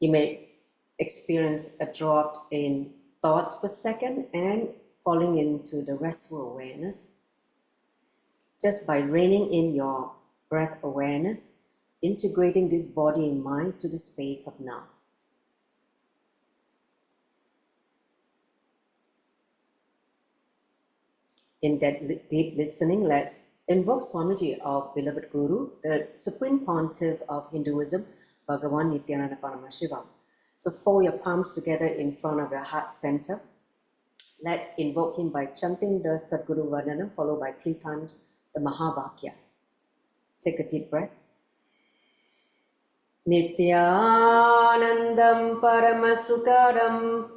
You may experience a drop in thoughts per second and falling into the restful awareness just by reining in your breath awareness, integrating this body and mind to the space of now. In that deep listening, let's invoke Swamiji, our beloved Guru, the Supreme Pontiff of Hinduism, Bhagavan Nityananda Paramashivang. So fold your palms together in front of your heart center. Let's invoke him by chanting the Sadguru Vandanam, followed by 3 times the Mahavakya. Take a deep breath. Nityanandam Paramasukaram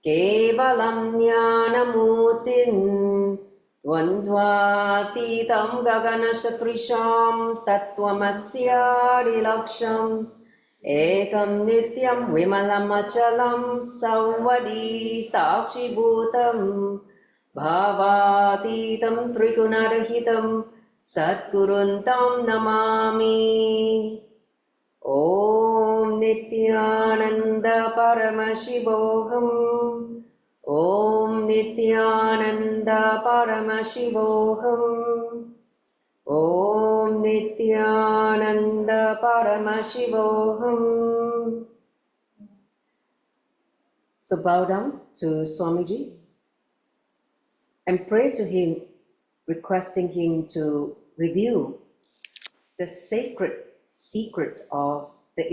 Kevalam Jnanamurtim Dvandvatitam Gaganashatrisham Tattvamasyarilaksham Ekam Nityam Vimalam Achalam Savvadi Sakshibhutam Bhavatitam Trigunarahitam Satguruntam Namami. Om Nityananda Paramashivoham. Om Nityananda Paramashivoham. Om Nityananda Paramashivoham. So bow down to Swamiji and pray to him, requesting him to reveal the sacred secrets of the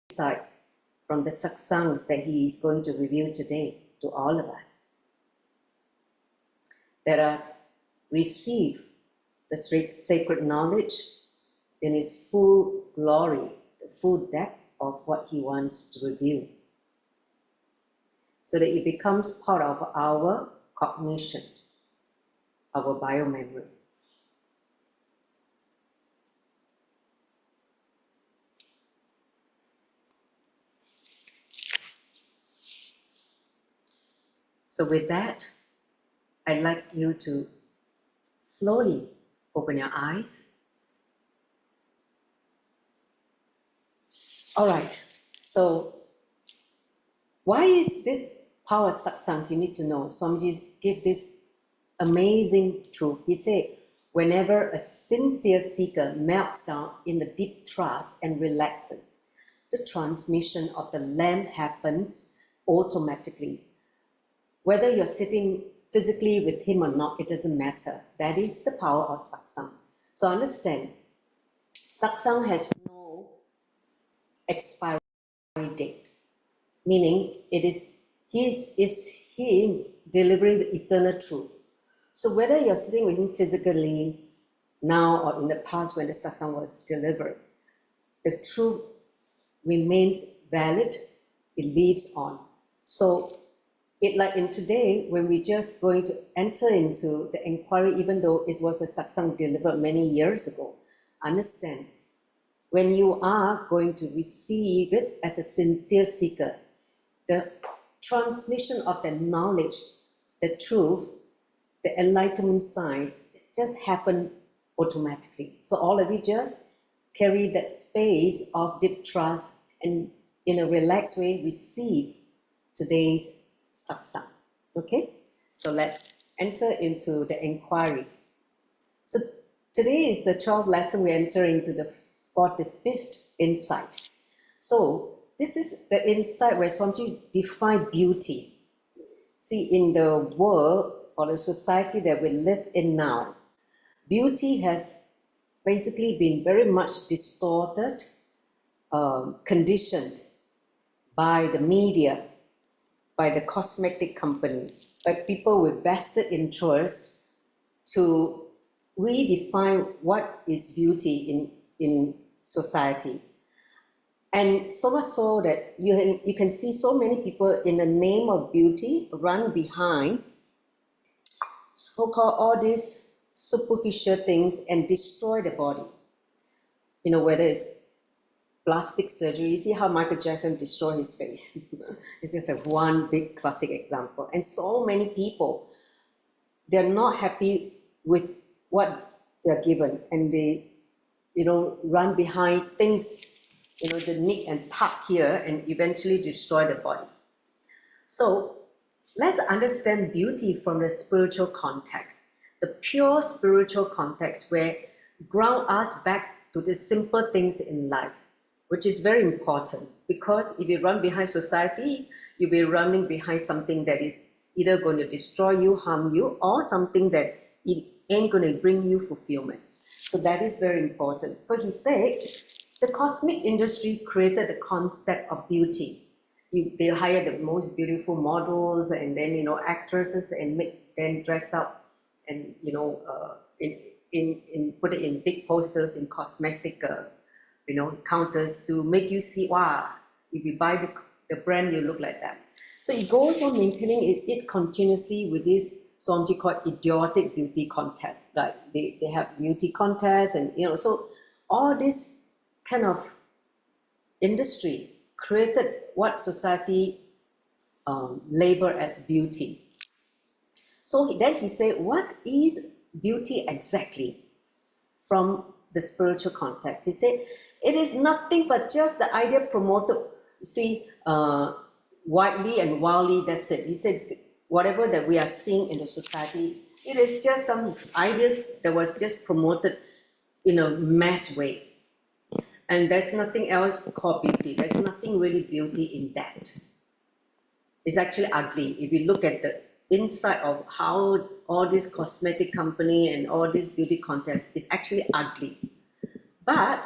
insights from the Satsangs that he is going to reveal today to all of us. Let us receive the sacred knowledge in its full glory, the full depth of what he wants to reveal, so that it becomes part of our cognition, our biomemory. So with that, I'd like you to slowly open your eyes. All right, so why is this power satsangs? You need to know. Swamiji gave this amazing truth. He said, whenever a sincere seeker melts down in the deep trust and relaxes, the transmission of the lamp happens automatically. Whether you're sitting physically with him or not, it doesn't matter. That is the power of satsang. So understand, satsang has no expiry date, meaning it is him delivering the eternal truth. So whether you're sitting with him physically now or in the past when the satsang was delivered, the truth remains valid, it lives on. So it like in today, when we're just going to enter into the inquiry, even though it was a satsang delivered many years ago, understand, when you are going to receive it as a sincere seeker, the transmission of the knowledge, the truth, the enlightenment signs just happen automatically. So all of you just carry that space of deep trust and in a relaxed way receive today's satsang. Okay, so let's enter into the inquiry. So today is the 12th lesson. We enter into the 45th insight. So this is the insight where Swamiji defined beauty. See, in the world or the society that we live in now, beauty has basically been very much distorted, conditioned by the media, by the cosmetic company, by people with vested interest to redefine what is beauty in society. And so much so that you can see so many people in the name of beauty run behind so-called all these superficial things and destroy the body. You know, whether it's plastic surgery. You see how Michael Jackson destroyed his face. It's just one big classic example. And so many people, they're not happy with what they're given, and they, run behind things the nick and tuck here and eventually destroy the body. So let's understand beauty from the spiritual context, the pure spiritual context where ground us back to the simple things in life, which is very important, because if you run behind society, you'll be running behind something that is either going to destroy you, harm you, or something that it ain't going to bring you fulfillment. So that is very important. So he said, the cosmic industry created the concept of beauty. They hire the most beautiful models and then, actresses and make them dress up and, put it in big posters in cosmetic, counters to make you see, wow, if you buy the brand, you look like that. So it goes on maintaining it continuously with this Swamiji called idiotic beauty contest. Like they have beauty contests and, so all this kind of industry created what society label as beauty. So then he said, what is beauty exactly from the spiritual context? He said, it is nothing but just the idea promoted, widely and wildly, that's it. He said, whatever that we are seeing in the society, it is just some ideas that was just promoted in a mass way. And there's nothing else called beauty. There's nothing really beauty in that. It's actually ugly. If you look at the inside of how all this cosmetic company and all this beauty contest is actually ugly. But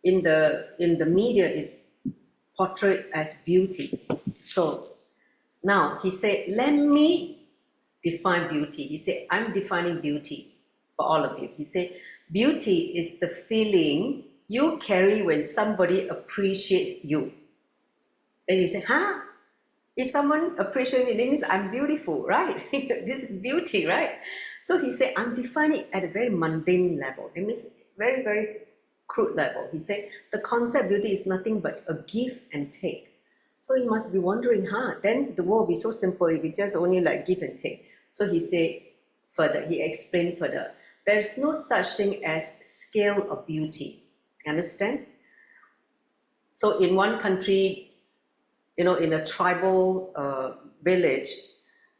in the media is portrayed as beauty. So now he said, let me define beauty. He said, I'm defining beauty for all of you. He said, beauty is the feeling you carry when somebody appreciates you. And he said, if someone appreciates me, it means I'm beautiful, right? This is beauty, right? So he said, I'm defining it at a very mundane level. It means very, very crude level. He said, the concept beauty is nothing but a give and take. So you must be wondering, then the world will be so simple if we just only like give and take. So he said further, he explained further, there's no such thing as scale of beauty. Understand? So in one country, in a tribal village,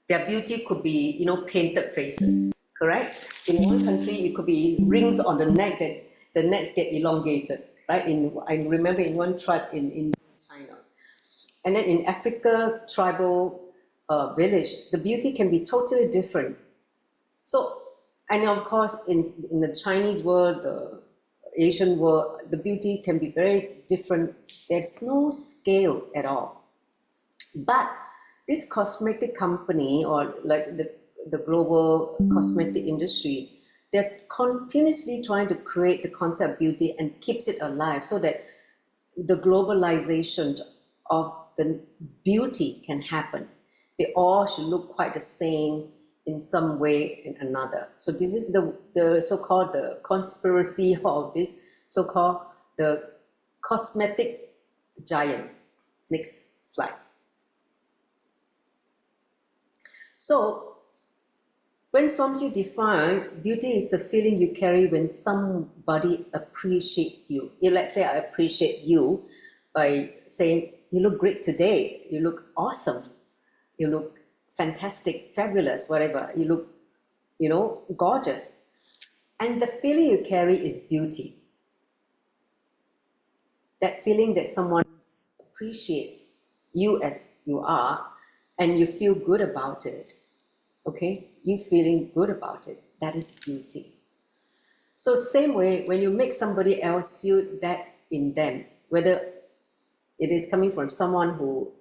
their beauty could be, painted faces, correct? In one country, it could be rings on the neck that the necks get elongated, right? I remember in one tribe in China. And then in Africa tribal village, the beauty can be totally different. So, and of course, in the Chinese world, the Asian world, the beauty can be very different. There's no scale at all. But this cosmetic company, or like the global cosmetic industry, they're continuously trying to create the concept of beauty and keeps it alive so that the globalization of the beauty can happen. They all should look quite the same in some way or another. So this is the so-called the conspiracy of this so-called the cosmetic giant. Next slide. So when Swamiji defined beauty is the feeling you carry when somebody appreciates you. Let's say I appreciate you by saying, you look great today, you look awesome, you look fantastic, fabulous, whatever, you look, gorgeous. And the feeling you carry is beauty. That feeling that someone appreciates you as you are and you feel good about it. Okay, you feeling good about it, that is beauty. So same way, when you make somebody else feel that in them, whether it is coming from someone who,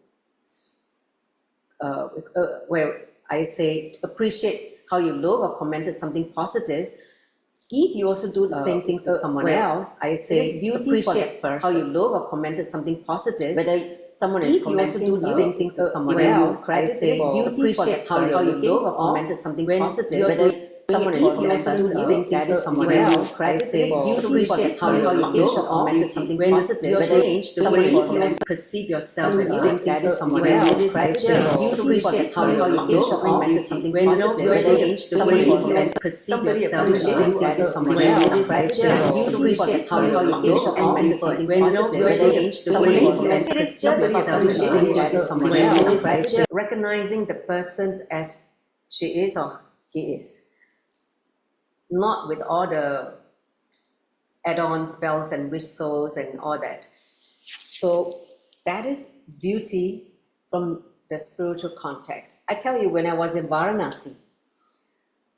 where I say appreciate how you look or commented something positive, if you also do the same thing to someone else, I say beauty for that person. How you look or commented something positive, whether someone is commenting, if you also do the same thing to someone else, I say beauty for that how you look or commented something positive, whether someone is practicing the same thing as someone else, I say, you appreciate how your intention or method something positive, someone is perceive yourself as the same thing as someone else, I say, you appreciate how your intention or method something positive, someone is perceive yourself as the same thing as someone else, I say, you appreciate how your intention or method something positive, someone is perceive yourself as the same thing as someone else, I say, recognizing the persons as she is or he is, not with all the add-ons, bells and whistles and all that. So that is beauty from the spiritual context. I tell you, when I was in Varanasi,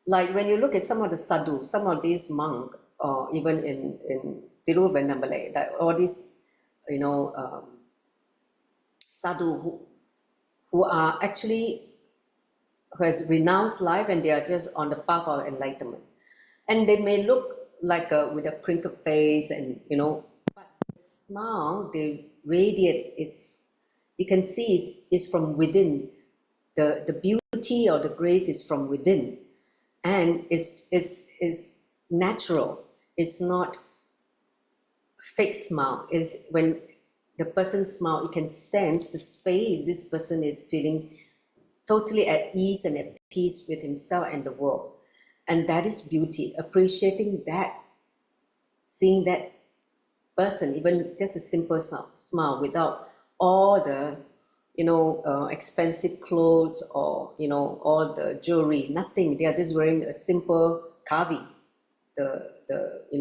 like when you look at some of the sadhu, some of these monks, or even in Tiruvennamala, that all these, sadhu who are actually, who has renounced life and they are just on the path of enlightenment. And they may look like with a crinkled face and, but the smile they radiate is, you can see is from within. The beauty or the grace is from within. And it's natural. It's not fake smile. It's when the person smiles, you can sense the space this person is feeling totally at ease and at peace with himself and the world. And that is beauty, appreciating that, seeing that person, even just a simple smile without all the, expensive clothes or, all the jewelry, nothing. They are just wearing a simple kavi, the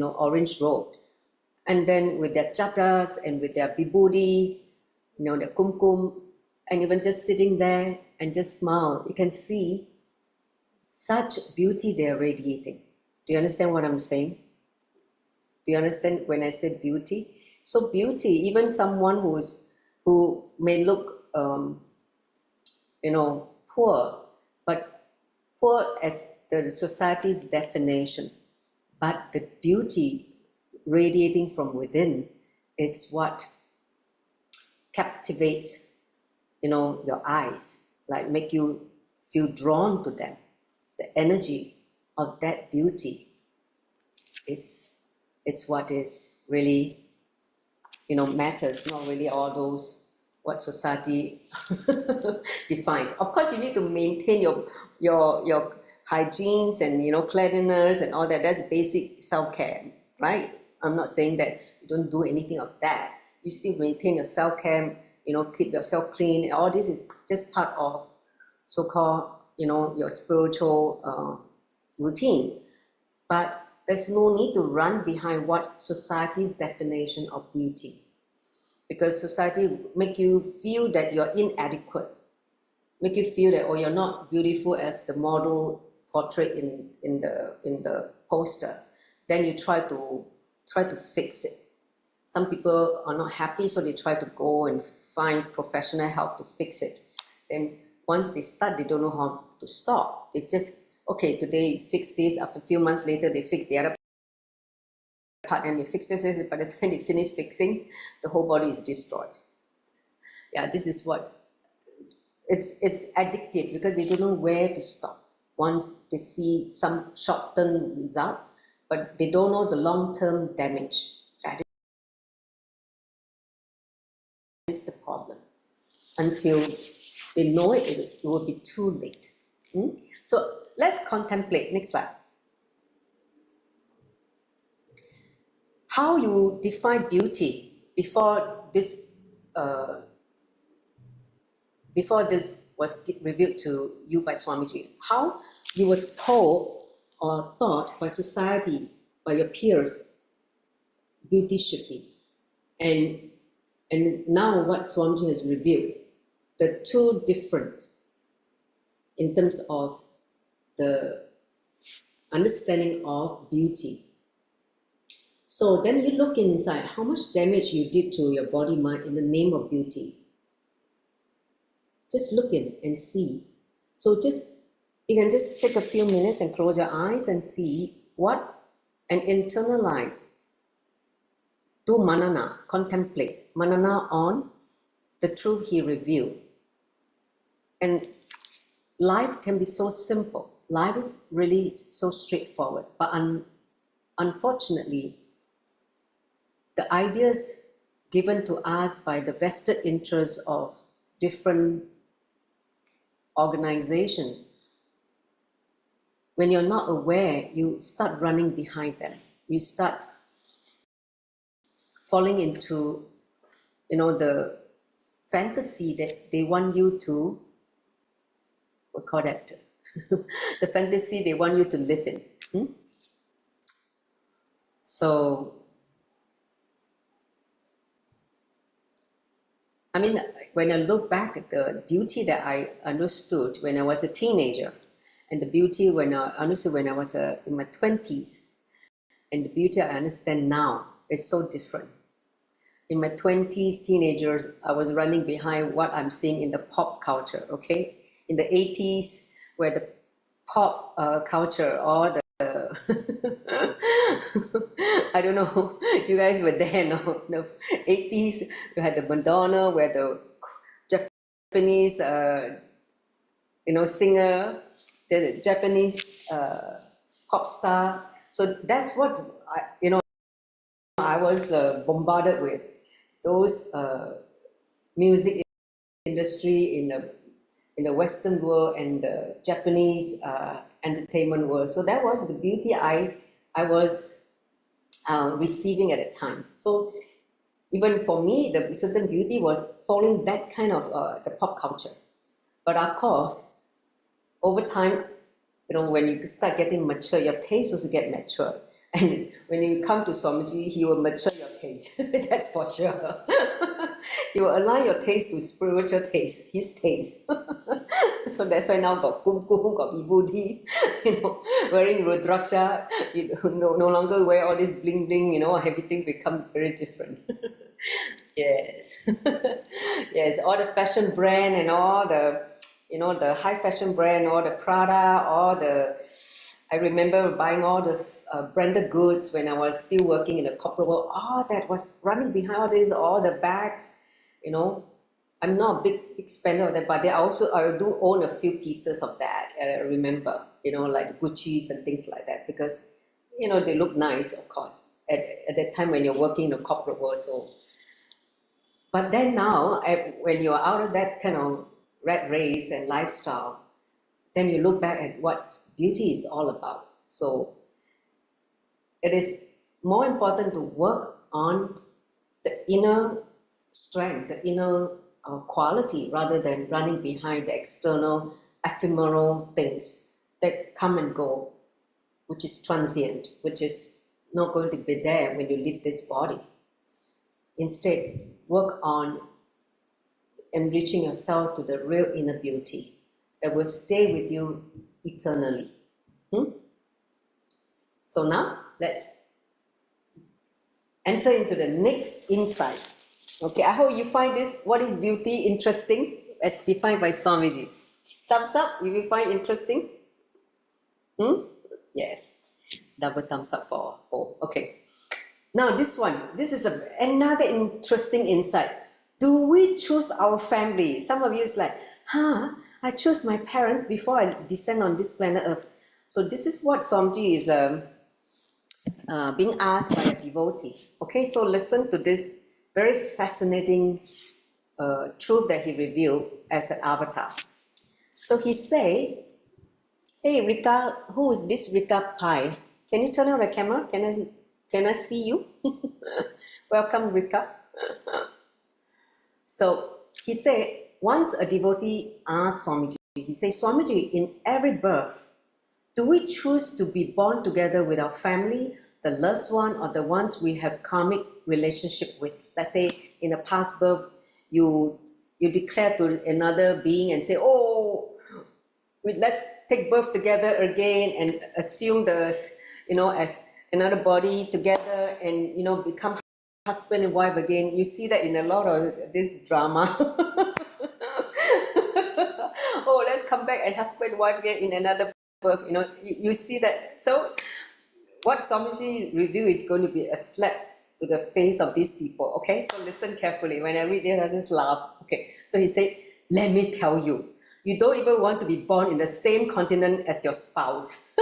orange robe. And then with their chatas and with their vibhuti, their kumkum, and even just sitting there and just smile, you can see such beauty they are radiating. Do you understand what I'm saying? Do you understand when I say beauty? So beauty, even someone who may look, poor, but poor as the society's definition, but the beauty radiating from within is what captivates, your eyes, like make you feel drawn to them. The energy of that beauty it's what is really, matters, not really all those what society defines. Of course, you need to maintain your hygienes and cleanliness and all that. That's basic self-care, right? I'm not saying that you don't do anything of that. You still maintain your self-care, keep yourself clean. All this is just part of so-called, your spiritual routine. But there's no need to run behind what society's definition of beauty, because society make you feel that you're inadequate, make you feel that you're not beautiful as the model portrait in the poster. Then you try to fix it. Some people are not happy, so they try to go and find professional help to fix it. Then once they start, they don't know how to stop. They just, okay, today fix this, after a few months later they fix the other part, and they fix it. By the time they finish fixing, the whole body is destroyed. Yeah, this is what, it's addictive, because they don't know where to stop. Once they see some short-term result, but they don't know the long-term damage. That is the problem. Until they know it, it will be too late. So let's contemplate. Next slide. How you define beauty before this was revealed to you by Swamiji. How you were told or taught by society, by your peers, beauty should be. And now what Swamiji has revealed, the two difference in terms of the understanding of beauty. So then you look inside, how much damage you did to your body, mind in the name of beauty. Just look in and see. So you can just take a few minutes and close your eyes and see what, and internalize. Do manana, contemplate, manana on the truth he revealed. And life can be so simple. life is really so straightforward. But unfortunately, the ideas given to us by the vested interests of different organizations, when you're not aware, you start running behind them. You start falling into, the fantasy that they want you to, we call that, the fantasy they want you to live in. So, I mean, when I look back at the beauty that I understood when I was a teenager, and the beauty when I understood when I was in my 20s, and the beauty I understand now is so different. In my 20s, teenagers, I was running behind what I'm seeing in the pop culture, okay? In the 80s, where the pop culture or the I don't know, you guys were there, no? In the 80s, you had the Madonna, where the Japanese, singer, the Japanese pop star. So that's what, I was bombarded with. Those music industry in the Western world and the Japanese entertainment world. So that was the beauty I was receiving at the time. So even for me, the certain beauty was following that kind of the pop culture. But of course, over time, when you start getting mature, your taste also get mature. And when you come to Swamiji, he will mature your taste. That's for sure. He will align your taste to spiritual taste, his taste. So that's why now got kumkum, got vibhuti, wearing rudraksha, no longer wear all this bling bling, everything become very different. Yes. Yes, all the fashion brand and all the, the high fashion brand, all the Prada, I remember buying all the branded goods when I was still working in the corporate world. All that was running behind all this, all the bags, I'm not a big spender of that, but I do own a few pieces of that. I remember, like Gucci's and things like that, because, they look nice, of course, at that time when you're working in the corporate world. So, but then now, when you're out of that kind of rat race and lifestyle, then you look back at what beauty is all about. So it is more important to work on the inner strength, the inner quality, rather than running behind the external ephemeral things that come and go, which is transient, which is not going to be there when you leave this body. Instead, work on enriching yourself to the real inner beauty that will stay with you eternally. So now, let's enter into the next insight. Okay, I hope you find this, what is beauty, interesting, as defined by Swamiji. Thumbs up if you find interesting. Yes, double thumbs up for all. Okay, now this is another interesting insight. Do we choose our family? Some of you is like, I chose my parents before I descend on this planet Earth. So this is what Swamiji is being asked by a devotee. Okay, so listen to this very fascinating truth that he revealed as an avatar. So he say, hey Rika, who is this Rika Pai? Can you turn on the camera? Can I see you? Welcome, Rika. So he said, once a devotee asked Swamiji, he said, Swamiji, in every birth, do we choose to be born together with our family, the loved one, or the ones we have karmic relationship with? Let's say in a past birth, you declare to another being and say, let's take birth together again and assume as another body together and, become husband and wife again. You see that in a lot of this drama. Let's come back and husband and wife again in another birth. You see that. So what Swamiji review is going to be a slap to the face of these people. Okay, so listen carefully. When I read this, I just laugh. Okay, so he said, let me tell you, You don't even want to be born in the same continent as your spouse.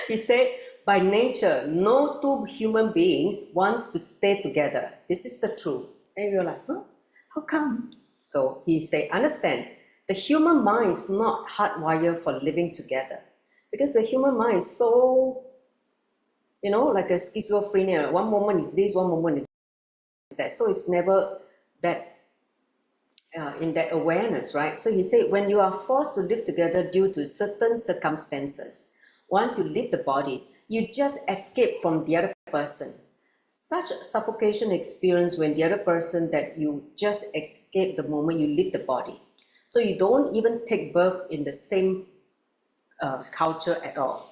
He said, by nature, no two human beings wants to stay together. This is the truth. And you're like, huh? How come? So he said, understand, the human mind is not hardwired for living together. Because the human mind is so, like a schizophrenia. One moment is this, one moment is that. So it's never that in that awareness, right? So he said, when you are forced to live together due to certain circumstances, once you leave the body, you just escape from the other person. Such suffocation experience when the other person that you just escape the moment you leave the body. So you don't even take birth in the same culture at all.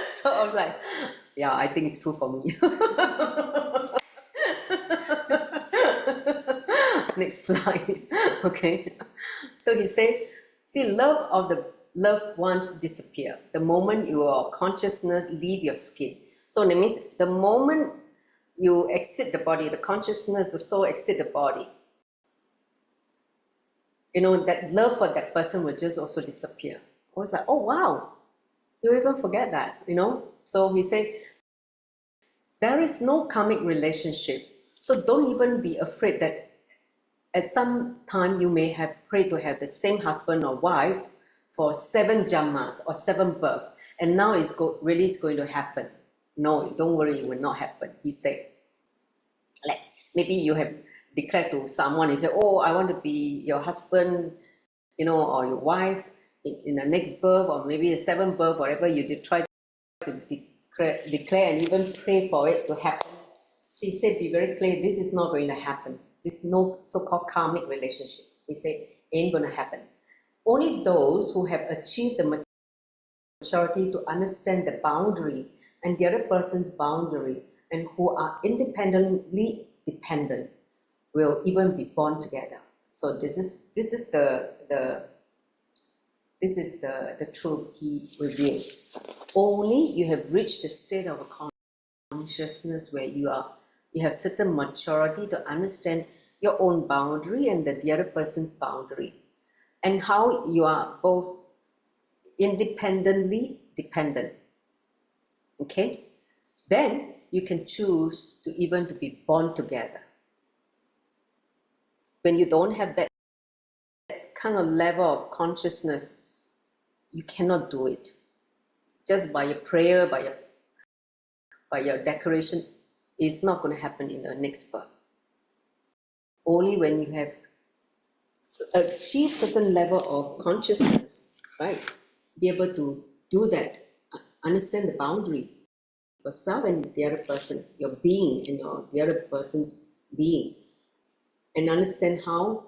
So I was like, yeah, I think it's true for me. Next slide. Okay. So he said, see, love of the loved ones disappear the moment your consciousness leave your skin. So that means the moment you exit the body, the consciousness, the soul exit the body, that love for that person will just also disappear. I was like, oh wow, you even forget that, So he said, there is no karmic relationship. So don't even be afraid that at some time you may have prayed to have the same husband or wife for 7 janmas or 7 births, and now it's really going to happen. No, don't worry, it will not happen. He said, like maybe you have declared to someone, you say, oh, I want to be your husband, or your wife in the next birth, or maybe the 7th birth, whatever you did try to declare and even pray for it to happen. So he said, be very clear, this is not going to happen. There's no so-called karmic relationship. He said, ain't going to happen. Only those who have achieved the maturity to understand the boundary and the other person's boundary and who are independently dependent will even be born together. So this is the truth he revealed. Only you have reached the state of consciousness where you have certain maturity to understand your own boundary and the other person's boundary, and how you are both independently dependent. Okay? Then you can choose to even to be born together. When you don't have that kind of level of consciousness, you cannot do it. Just by a prayer, by your declaration, it's not going to happen in the next birth. Only when you have achieved certain level of consciousness, right? Be able to do that, understand the boundary, yourself and the other person, your being and the other person's being, and understand how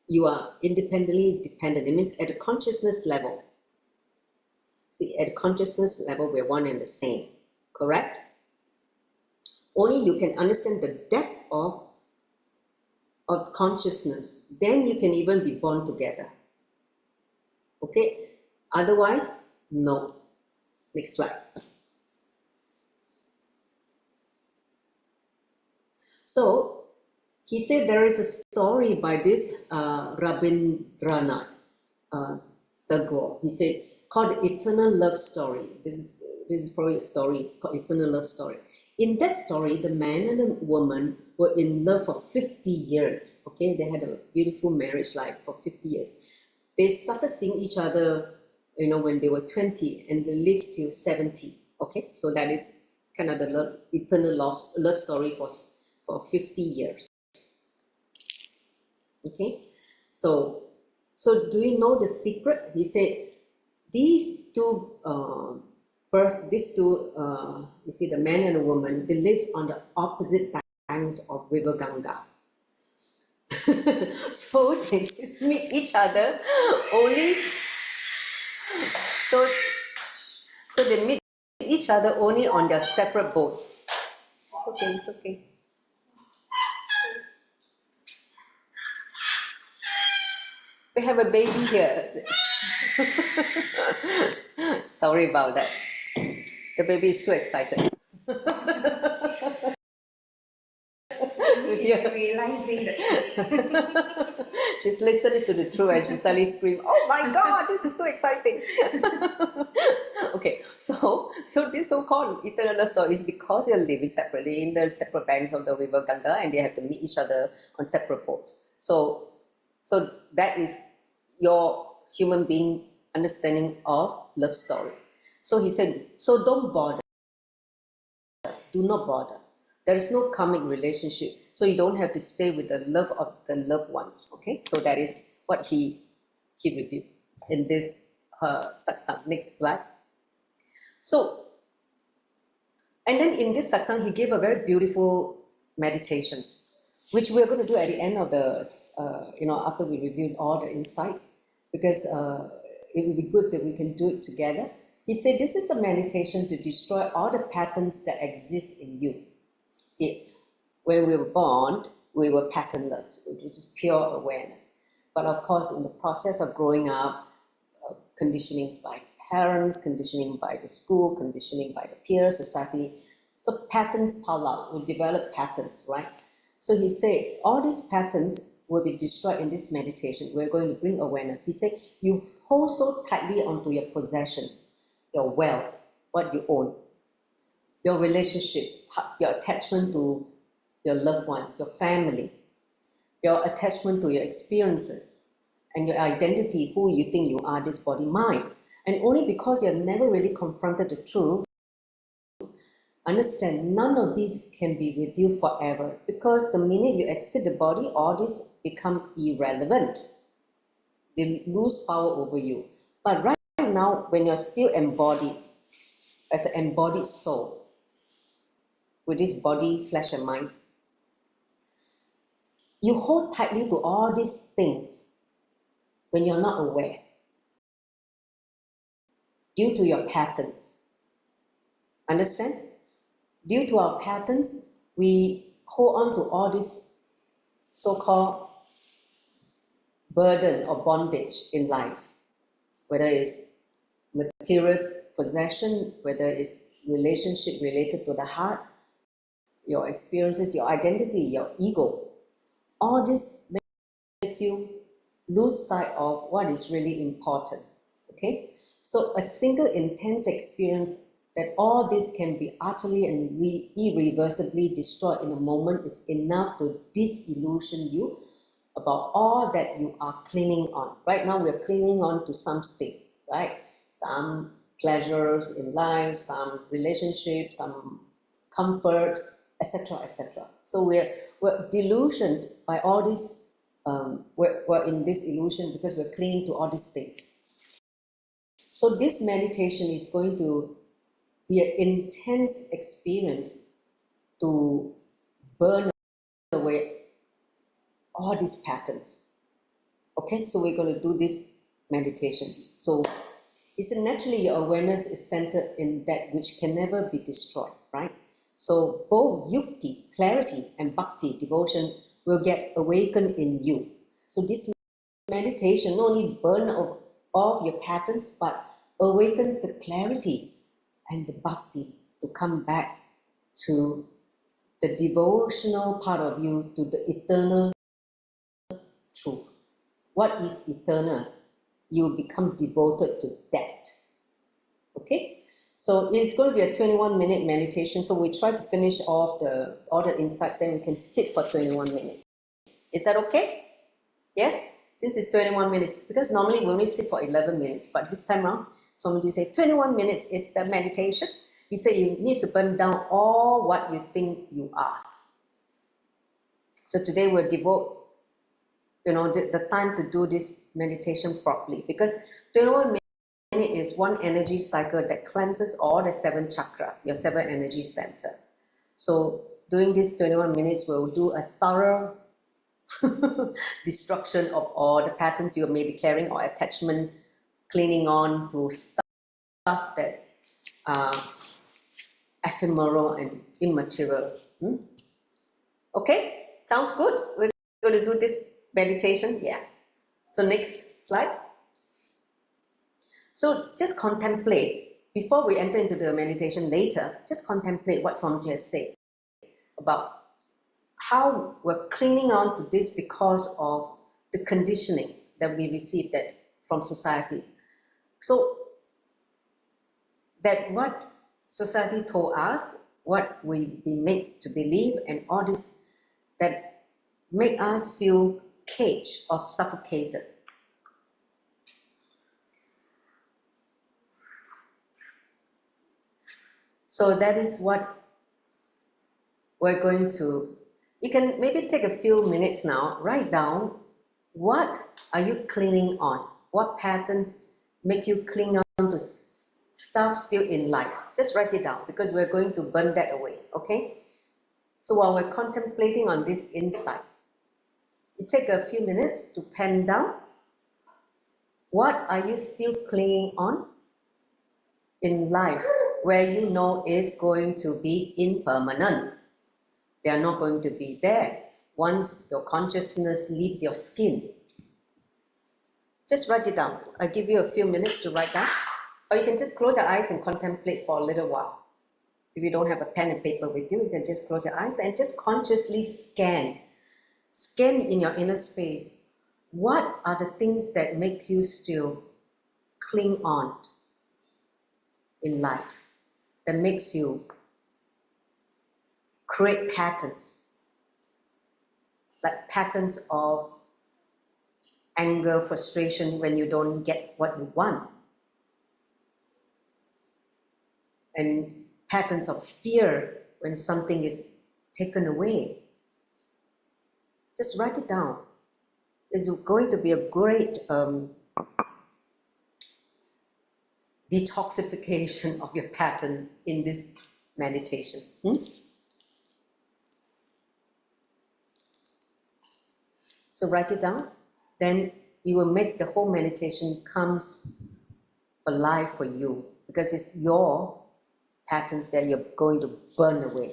you are independently dependent. It means at a consciousness level. See, at a consciousness level, we're one and the same, correct? Only you can understand the depth of consciousness, then you can even be born together. Okay? Otherwise, no. Next slide. So, he said there is a story by this Rabindranath Tagore. He said, called the Eternal Love Story. This is probably a story called Eternal Love Story. In that story, the man and the woman were in love for 50 years. Okay, they had a beautiful marriage life for 50 years. They started seeing each other, when they were 20, and they lived till 70. Okay, so that is kind of the eternal love story for 50 years. Okay, so do you know the secret? He said these two you see, the man and the woman, they live on the opposite banks of River Ganga. So they meet each other only. So they meet each other only on their separate boats. It's okay. We have a baby here. Sorry about that. The baby is too excited. She's realizing that. She's listening to the truth and she suddenly screams, "Oh my God, this is too exciting!" Okay, so this so-called eternal love story is because they are living separately in the separate banks of the river Ganga, and they have to meet each other on separate boats. So that is your human being understanding of love story. So he said, so don't bother. Do not bother. There is no karmic relationship, so you don't have to stay with the love of the loved ones. Okay, so that is what he reviewed in this satsang. Next slide. So, and then in this satsang, he gave a very beautiful meditation, which we are going to do at the end of the, after we reviewed all the insights, because it would be good that we can do it together. He said, this is a meditation to destroy all the patterns that exist in you. See, when we were born, we were patternless, which is pure awareness. But of course, in the process of growing up, conditionings by parents, conditioning by the school, conditioning by the peer society, so patterns pile out, we develop patterns, right? So he said, all these patterns will be destroyed in this meditation. We're going to bring awareness. He said, you hold so tightly onto your possession, your wealth, what you own, your relationship, your attachment to your loved ones, your family, your attachment to your experiences, and your identity, who you think you are, this body, mind. And only because you've never really confronted the truth, understand none of these can be with you forever, because the minute you exit the body, all this become irrelevant. They lose power over you. But right now, when you're still embodied, as an embodied soul, with this body, flesh and mind, you hold tightly to all these things when you're not aware, due to your patterns. Understand? Due to our patterns, we hold on to all this so-called burden or bondage in life, whether it's material possession, whether it's relationship related to the heart, your experiences, your identity, your ego. All this makes you lose sight of what is really important. Okay? So a single intense experience that all this can be utterly and irreversibly destroyed in a moment is enough to disillusion you about all that you are clinging on. Right now we're clinging on to something, right? Some pleasures in life, some relationships, some comfort, etc., etc. So we're delusioned by all these, we're in this illusion because we're clinging to all these things. So this meditation is going to be an intense experience to burn away all these patterns. Okay, so we're going to do this meditation. So he said, naturally your awareness is centered in that which can never be destroyed, right? So both yukti, clarity, and bhakti, devotion, will get awakened in you. So this meditation not only burn off your patterns, but awakens the clarity and the bhakti to come back to the devotional part of you, to the eternal truth. What is eternal? You become devoted to that. Okay? So it's going to be a 21-minute meditation. So we try to finish off all the insights, then we can sit for 21 minutes. Is that okay? Yes? Since it's 21 minutes, because normally we only sit for 11 minutes, but this time around, somebody said 21 minutes is the meditation. He said you need to burn down all what you think you are. So today we'll devote the time to do this meditation properly, because 21 minutes is one energy cycle that cleanses all the 7 chakras, your 7 energy center. So doing this 21 minutes will do a thorough destruction of all the patterns you may be carrying or attachment, clinging on to stuff that are ephemeral and immaterial. Okay, sounds good. We're going to do this meditation. Yeah. So next slide. So just contemplate, before we enter into the meditation later, just contemplate what Swamiji has said about how we're clinging on to this because of the conditioning that we received that from society. So that what society told us, what we been made to believe, and all this that make us feel caged or suffocated. So that is what we're going to, you can maybe take a few minutes now, write down what are you clinging on? What patterns make you cling on to stuff still in life? Just write it down because we're going to burn that away, okay? So while we're contemplating on this insight, you take a few minutes to pen down what are you still clinging on in life where you know is going to be impermanent. They are not going to be there once your consciousness leaves your skin. Just write it down. I'll give you a few minutes to write down. Or you can just close your eyes and contemplate for a little while. If you don't have a pen and paper with you, you can just close your eyes and just consciously scan. Scan in your inner space. What are the things that make you still cling on in life? That makes you create patterns. Like patterns of anger, frustration when you don't get what you want. And patterns of fear when something is taken away. Just write it down. It's going to be a great detoxification of your pattern in this meditation. So write it down. Then you will make the whole meditation comes alive for you because it's your patterns that you're going to burn away.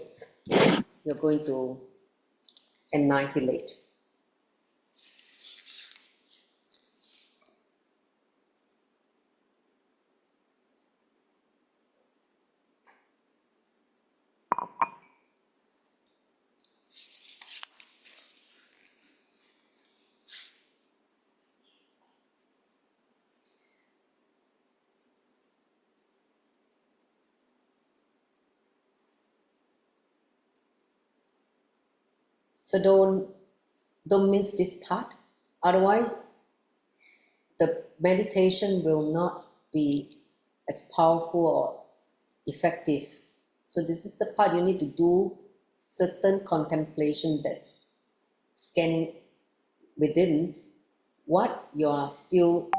You're going to annihilate. So don't miss this part. Otherwise, the meditation will not be as powerful or effective. So this is the part you need to do certain contemplation, that scanning within what you are still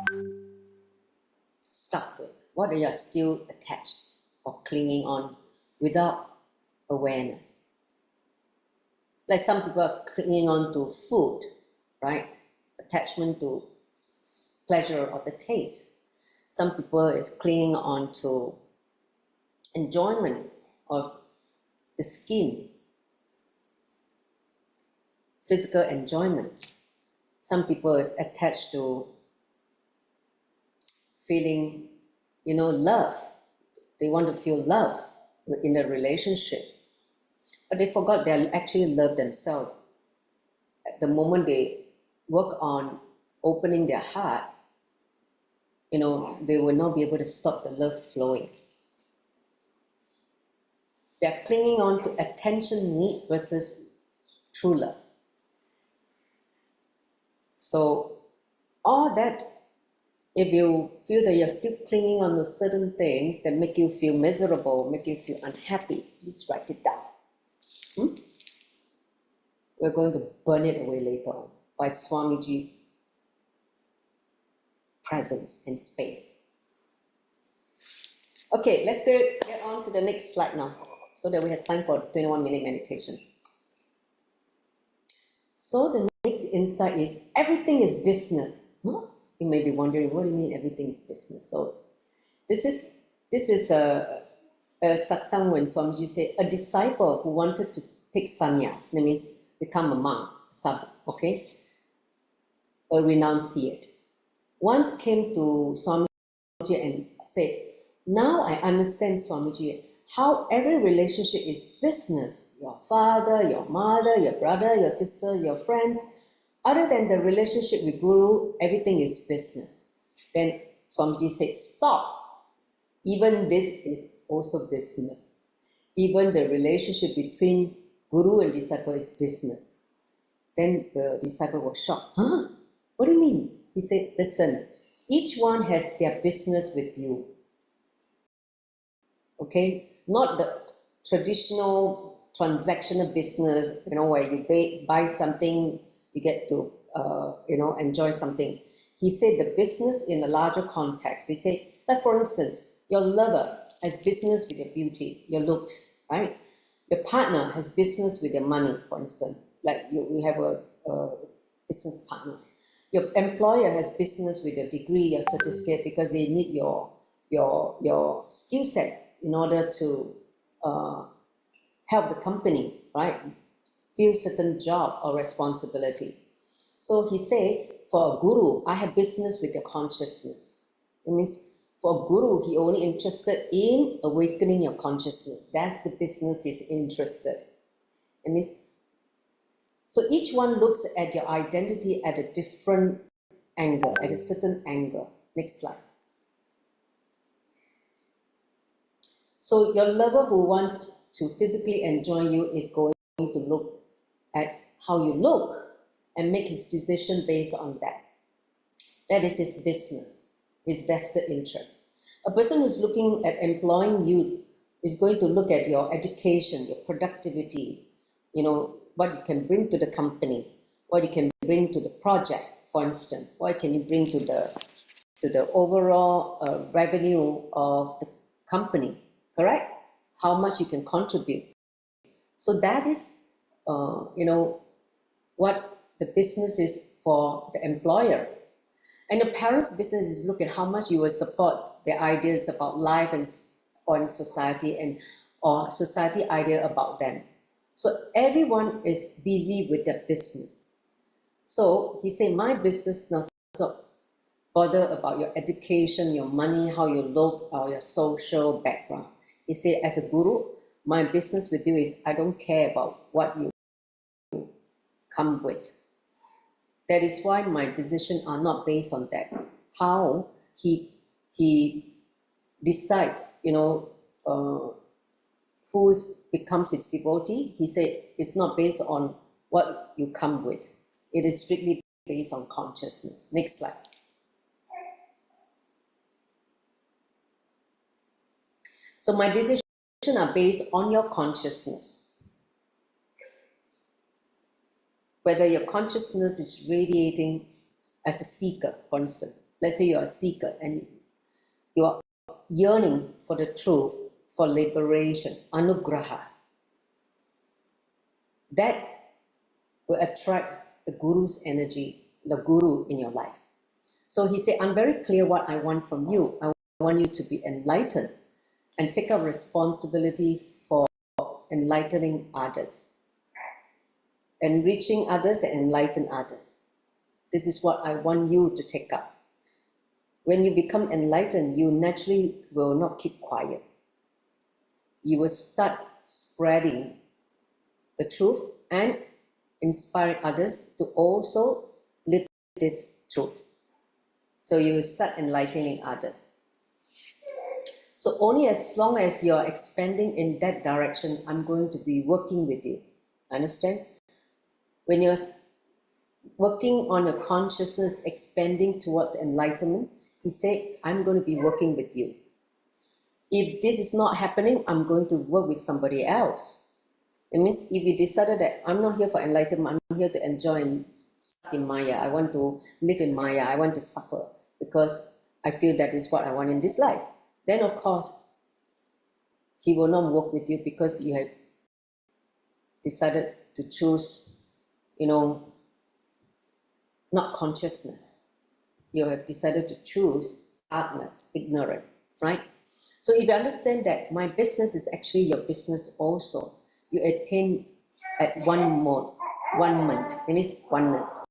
stuck with, what you are still attached or clinging on without awareness. Like some people are clinging on to food, right? Attachment to pleasure of the taste. Some people is clinging on to enjoyment of the skin, physical enjoyment. Some people is attached to feeling, love. They want to feel love in a relationship. But they forgot they actually love themselves. At the moment they work on opening their heart, they will not be able to stop the love flowing. They're clinging on to attention need versus true love. So all that, if you feel that you're still clinging on to certain things that make you feel miserable, make you feel unhappy, please write it down. We're going to burn it away later on by Swamiji's presence and space. Okay, let's get on to the next slide now so that we have time for the 21-minute meditation. So the next insight is everything is business. Huh? You may be wondering, what do you mean everything is business? So this is a satsang when Swamiji said a disciple who wanted to take sannyas, that means become a monk, sadhu, okay? A renunciate. Once came to Swamiji and said, now I understand, Swamiji, how every relationship is business. Your father, your mother, your brother, your sister, your friends. Other than the relationship with Guru, everything is business. Then Swamiji said, stop. Even this is also business. Even the relationship between Guru and disciple is business. Then the disciple was shocked. Huh? What do you mean? He said, listen, each one has their business with you. Okay? Not the traditional transactional business, where you buy something, you get to, enjoy something. He said the business in a larger context. He said, like for instance, your lover has business with your beauty, your looks, right? Your partner has business with your money, for instance. Like you have a business partner. Your employer has business with your degree, your certificate, because they need your skill set in order to help the company, right? Fill certain job or responsibility. So he say, for a guru, I have business with your consciousness. It means for a guru, he only interested in awakening your consciousness. That's the business he's interested. It means, so each one looks at your identity at a different angle, at a certain angle. Next slide. So your lover who wants to physically enjoy you is going to look at how you look and make his decision based on that. That is his business, his vested interest. A person who's looking at employing you is going to look at your education, your productivity, what you can bring to the company, what you can bring to the project, for instance, what can you bring to the overall revenue of the company, correct? How much you can contribute. So that is, what the business is for the employer. And the parent's business is look at how much you will support their ideas about life or in society or society idea about them. So everyone is busy with their business. So he said, my business not so bother about your education, your money, how you look, or your social background. He said, as a guru, my business with you is I don't care about what you come with. That is why my decisions are not based on that. How he decides, who becomes its devotee, he said it's not based on what you come with. It is strictly based on consciousness. Next slide. So my decisions are based on your consciousness. Whether your consciousness is radiating as a seeker, for instance. Let's say you're a seeker and you are yearning for the truth, for liberation, anugraha. That will attract the guru's energy, the guru in your life. So he said, I'm very clear what I want from you. I want you to be enlightened and take up responsibility for enlightening others, enriching others and enlighten others. This is what I want you to take up. When you become enlightened, you naturally will not keep quiet. You will start spreading the truth and inspire others to also live this truth. So you will start enlightening others. So only as long as you're expanding in that direction, I'm going to be working with you. Understand? When you're working on your consciousness, expanding towards enlightenment, he said, I'm going to be working with you. If this is not happening, I'm going to work with somebody else. It means if you decided that I'm not here for enlightenment, I'm here to enjoy and stuck in Maya. I want to live in Maya. I want to suffer because I feel that is what I want in this life. Then of course, he will not work with you because you have decided to choose, not consciousness. You have decided to choose darkness, ignorant, right? So if you understand that my business is actually your business also, you attain at one mode, it means oneness.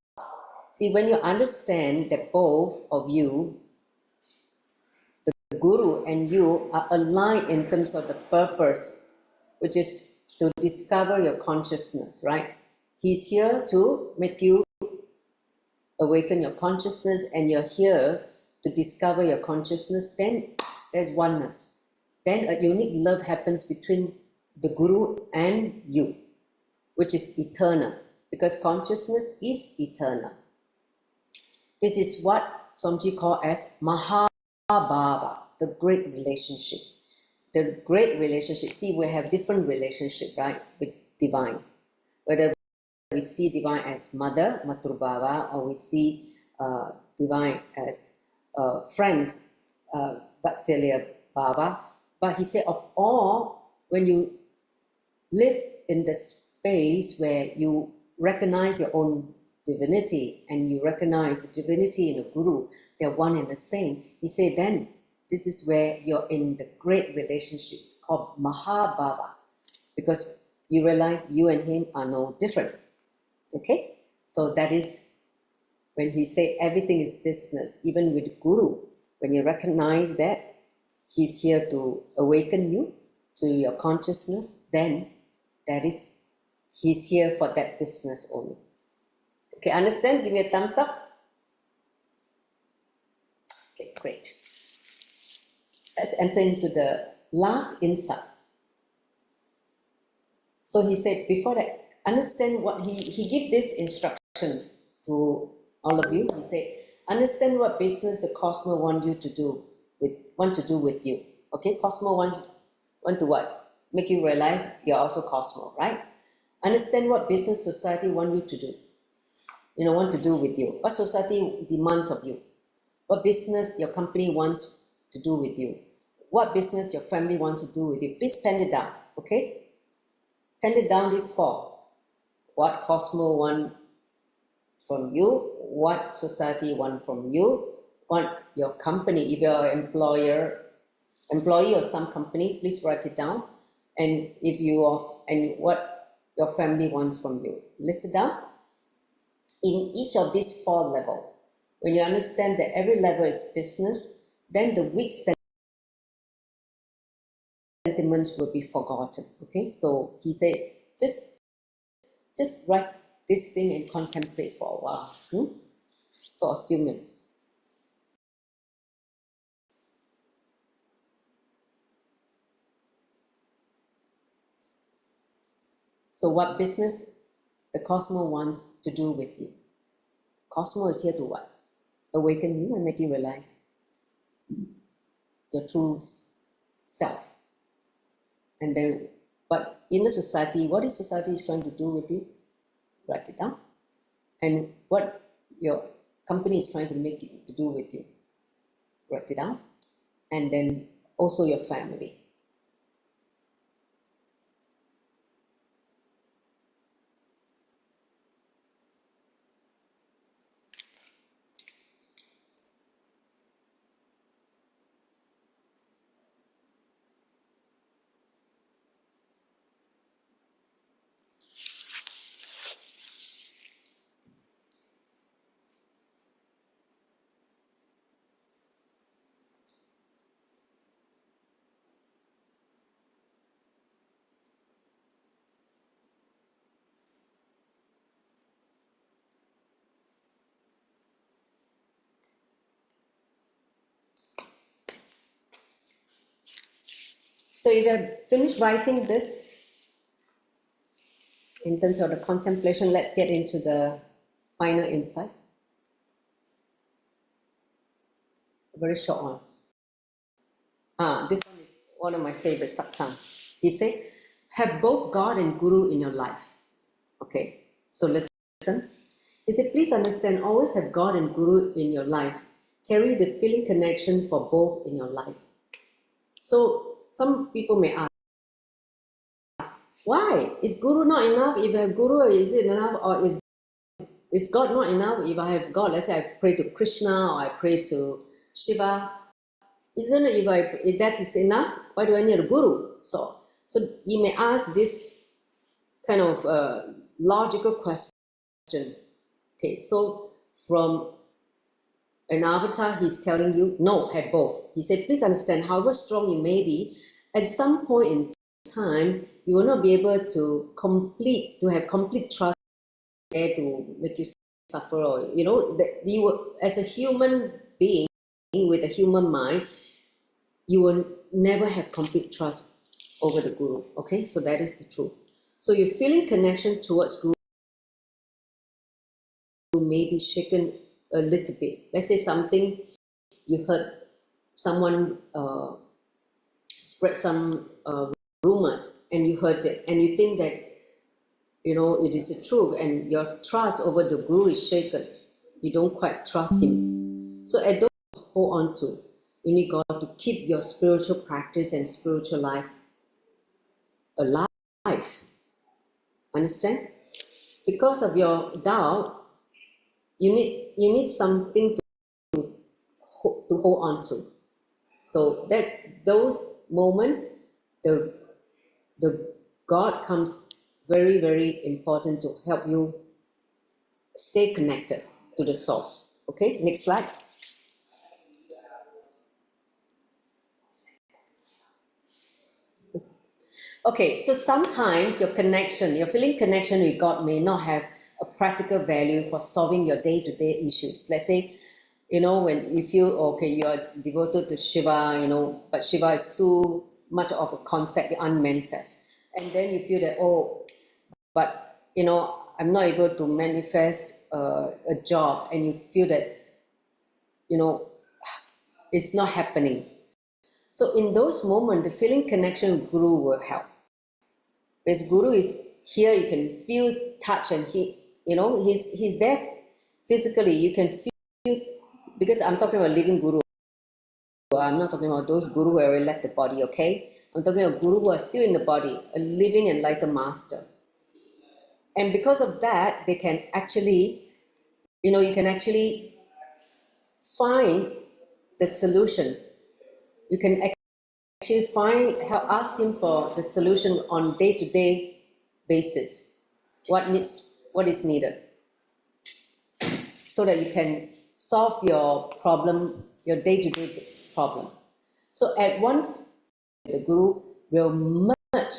See, when you understand that both of you, the Guru and you are aligned in terms of the purpose, which is to discover your consciousness, right? He's here to make you awaken your consciousness, and you're here to discover your consciousness. Then there's oneness. Then a unique love happens between the Guru and you, which is eternal, because consciousness is eternal. This is what Swamiji called as Mahabhava, the great relationship. The great relationship. See, we have different relationship, right, with divine. Whether we see divine as mother, Matrubhava, or we see divine as friends, Vatsalya Bhava. But he said, of all, when you live in the space where you recognize your own divinity and you recognize the divinity in a Guru, they're one and the same. He said, then this is where you're in the great relationship called Mahabhava, because you realize you and him are no different. Okay? So that is when he said everything is business, even with Guru, when you recognize that he's here to awaken you to your consciousness, then that is, he's here for that business only. Okay, understand? Give me a thumbs up. Okay, great. Let's enter into the last insight. So he said, before that, understand what he gave this instruction to all of you. He said, understand what business the cosmos want to do with you. Okay, cosmos want to what? Make you realize you're also cosmos, right? Understand what business society want you to do. Want to do with you. What society demands of you. What business your company wants to do with you. What business your family wants to do with you. Please pen it down, okay? Pen it down, these four. What cosmos want from you, what society want from you, what your company, if you're an employee of some company, please write it down. And what your family wants from you. List it down. In each of these four levels, when you understand that every level is business, then the weak sentiments will be forgotten. Okay, so he said, just write this thing and contemplate for a while, for a few minutes. So what business the cosmos wants to do with you? Cosmos is here to what? Awaken you and make you realize your true self. And then, but in the society, what is society is trying to do with you? Write it down. And what your company is trying to make you to do with you? Write it down. And then also your family. So if you have finished writing this, in terms of the contemplation, let's get into the final insight. A very short one. This one is one of my favorite satsangs. He said, have both God and Guru in your life. Okay, so listen. He said, please understand, always have God and Guru in your life. Carry the feeling connection for both in your life. So some people may ask, why? Is Guru not enough? If I have Guru, is it enough? Or is God not enough? If I have God, let's say I pray to Krishna or I pray to Shiva, isn't it if that is enough? Why do I need a Guru? So you may ask this kind of logical question. Okay, so from An avatar, he's telling you, no, have both. He said, please understand, however strong you may be, at some point in time, you will not be able to have complete trust there to make you suffer, or that you will, as a human being with a human mind, you will never have complete trust over the Guru. Okay, so that is the truth. So your feeling connection towards Guru may be shaken a little bit. Let's say something you heard someone spread some rumors, and you heard it, and you think that it is the truth, and your trust over the Guru is shaken. You don't quite trust him. So I don't hold on to. You need God to keep your spiritual practice and spiritual life alive. Understand? Because of your doubt, you need something to hold on to. So that's those moments. The God comes very, very important to help you stay connected to the source. Okay, next slide. Okay, so sometimes your feeling connection with God may not have a practical value for solving your day-to-day issues. Let's say, when you feel, okay, you are devoted to Shiva, but Shiva is too much of a concept, unmanifest. And then you feel that, but, I'm not able to manifest a job, and you feel that, it's not happening. So in those moments, the feeling connection with Guru will help. Because Guru is here, you can feel, touch, and he's there physically. You can feel, because I'm talking about living Guru. I'm not talking about those Guru who already left the body, okay? I'm talking about Guru who are still in the body, a living enlightened master. And because of that, they can actually, you can actually find the solution. You can actually ask him for the solution on day-to-day basis. What is needed, so that you can solve your problem, your day-to-day problem. So at one, the Guru will merge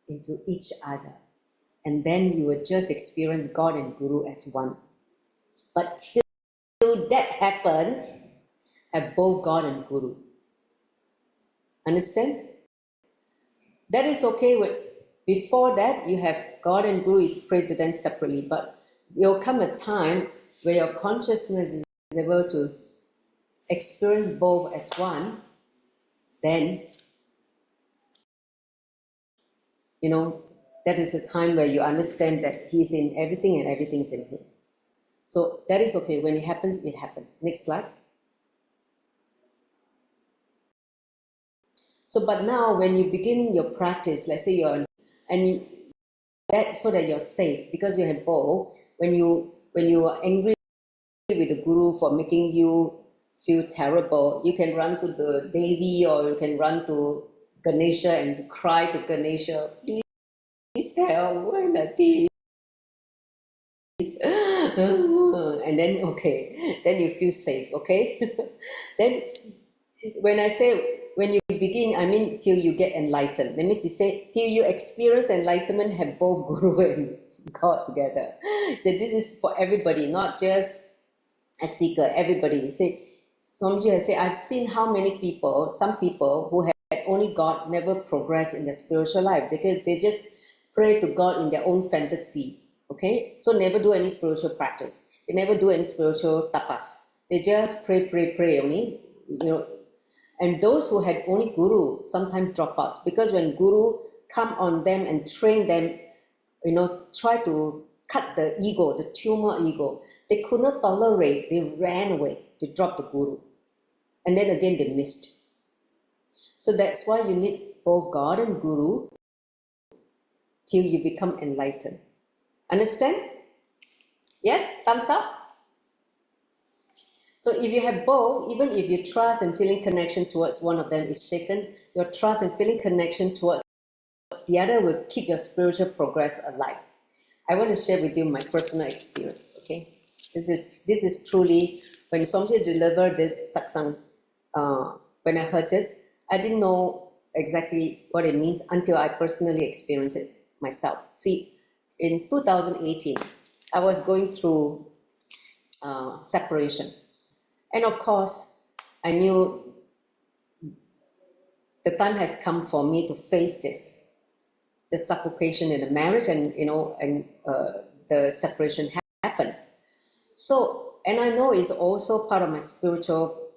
into each other, and then you will just experience God and Guru as one. But till that happens, have both God and Guru. Understand? That is okay. Before that, you have God and Guru, is pray to them separately, but there will come a time where your consciousness is able to experience both as one. Then, that is a time where you understand that He is in everything and everything is in Him. So that is okay. When it happens, it happens. Next slide. So, but now when you begin your practice, let's say so that you're safe, because you have both. When you are angry with the Guru for making you feel terrible, you can run to the Devi, or you can run to Ganesha and cry to Ganesha, please help, why not this? And then, okay, then you feel safe, okay? Then when I say when you begin, I mean till you get enlightened. That means you say till you experience enlightenment, have both Guru and God together. So this is for everybody, not just a seeker, everybody. You say, Swamiji, I say, I've seen how many people, some people who had only God, never progress in their spiritual life. They just pray to God in their own fantasy. Okay? So never do any spiritual practice. They never do any spiritual tapas. They just pray only, And those who had only Guru sometimes drop out, because when Guru come on them and train them, try to cut the ego, the tumor ego, they could not tolerate, they ran away, they dropped the Guru. And then again they missed. So that's why you need both God and Guru till you become enlightened. Understand? Yes? Thumbs up? So if you have both, even if your trust and feeling connection towards one of them is shaken, your trust and feeling connection towards the other will keep your spiritual progress alive. I want to share with you my personal experience, okay? This is truly when Swamiji delivered this satsang, when I heard it, I didn't know exactly what it means until I personally experienced it myself. See, in 2018, I was going through separation. And of course, I knew the time has come for me to face this, the suffocation in the marriage, and the separation happened. So, and I know it's also part of my spiritual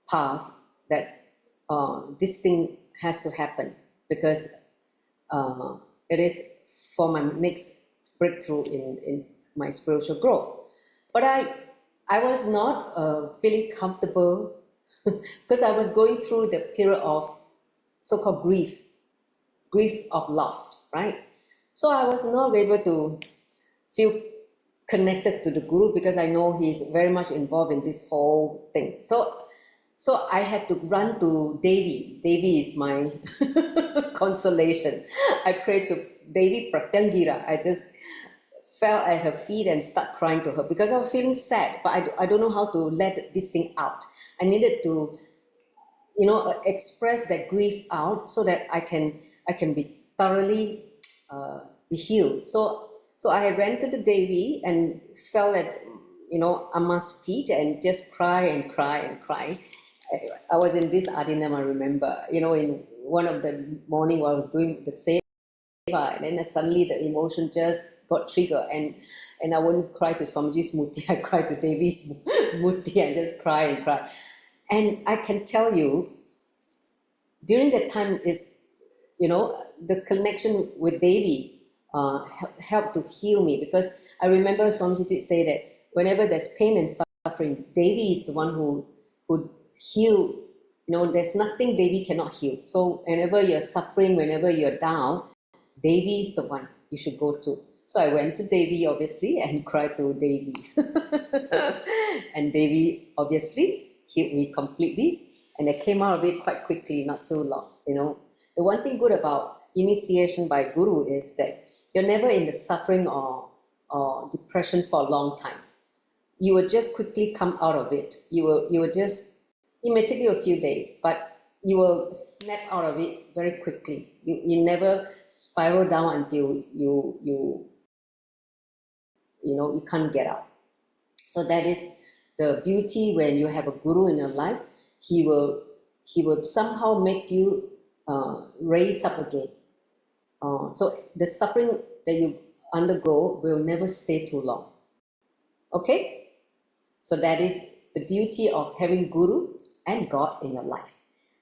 path that this thing has to happen, because it is for my next breakthrough in my spiritual growth. But I was not feeling comfortable because I was going through the period of so-called grief of loss, right? So I was not able to feel connected to the Guru, because I know he's very much involved in this whole thing. So I had to run to Devi. Devi is my consolation. I prayed to Devi Pratyangira. I just fell at her feet and start crying to her because I was feeling sad, but I don't know how to let this thing out. I needed to, express that grief out so that I can be thoroughly be healed. So I ran to the Devi and fell at Amma's feet and just cry and cry and cry. I was in this Adinam, I remember, in one of the morning while I was doing the seva, and then suddenly the emotion just got triggered, and I wouldn't cry to Swamiji's Murti, I cried to Devi's Murti and just cry and cry. And I can tell you, during that time is, the connection with Devi helped to heal me, because I remember Swamiji did say that whenever there's pain and suffering, Devi is the one who heal. There's nothing Devi cannot heal. So whenever you're suffering, whenever you're down, Devi is the one you should go to. So I went to Devi, obviously, and cried to Devi. And Devi obviously healed me completely, and I came out of it quite quickly, not too long. The one thing good about initiation by Guru is that you're never in the suffering or depression for a long time. You will just quickly come out of it. It may take you a few days, but you will snap out of it very quickly. You never spiral down until you can't get out. So that is the beauty when you have a Guru in your life. He will somehow make you raise up again. So the suffering that you undergo will never stay too long. Okay? So that is the beauty of having Guru and God in your life.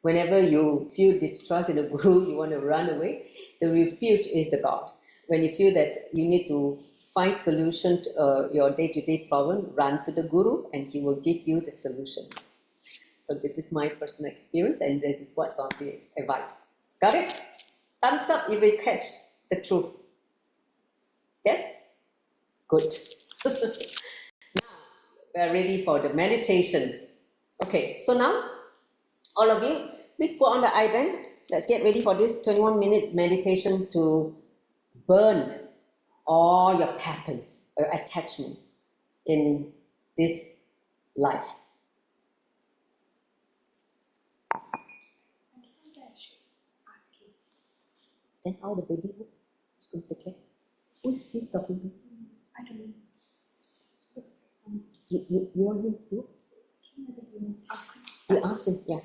Whenever you feel distrust in a Guru, you want to run away, the refuge is the God. When you feel that you need to find solution to your day-to-day problem, run to the Guru and he will give you the solution. So this is my personal experience, and this is what Swamiji's advice. Got it? Thumbs up if you catch the truth. Yes? Good. Now we are ready for the meditation. Okay, so now all of you, please put on the eye band. Let's get ready for this 21 minutes meditation to burn all your patterns or attachment in this life. Then how the baby is going to take care? Who's he's talking to? I don't know. Looks like some. You want him to? You ask him, yeah.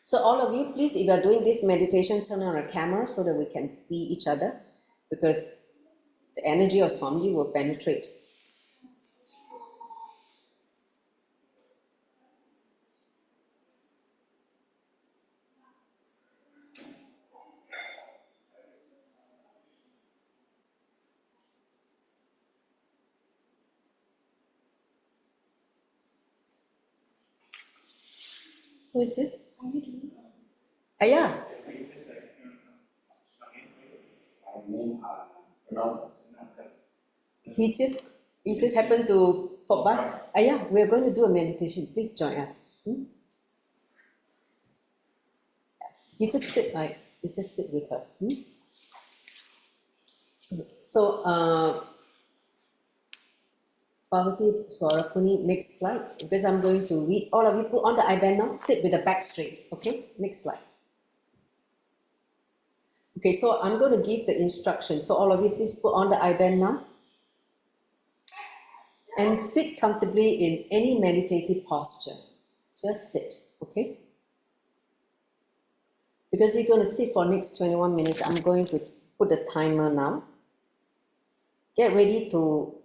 So all of you, please, if you are doing this meditation, turn on a camera so that we can see each other, because the energy of Swamiji will penetrate. Who is this? Yeah. He just happened to pop by. Yeah, we're going to do a meditation. Please join us. You just sit with her. So Parvati Swarakuni, next slide, because I'm going to read. All of you put on the eye band now, sit with the back straight, okay? Next slide. Okay, so I'm going to give the instructions. So all of you please put on the eye band now. And sit comfortably in any meditative posture. Just sit, okay? Because you're going to sit for next 21 minutes, I'm going to put the timer now. Get ready to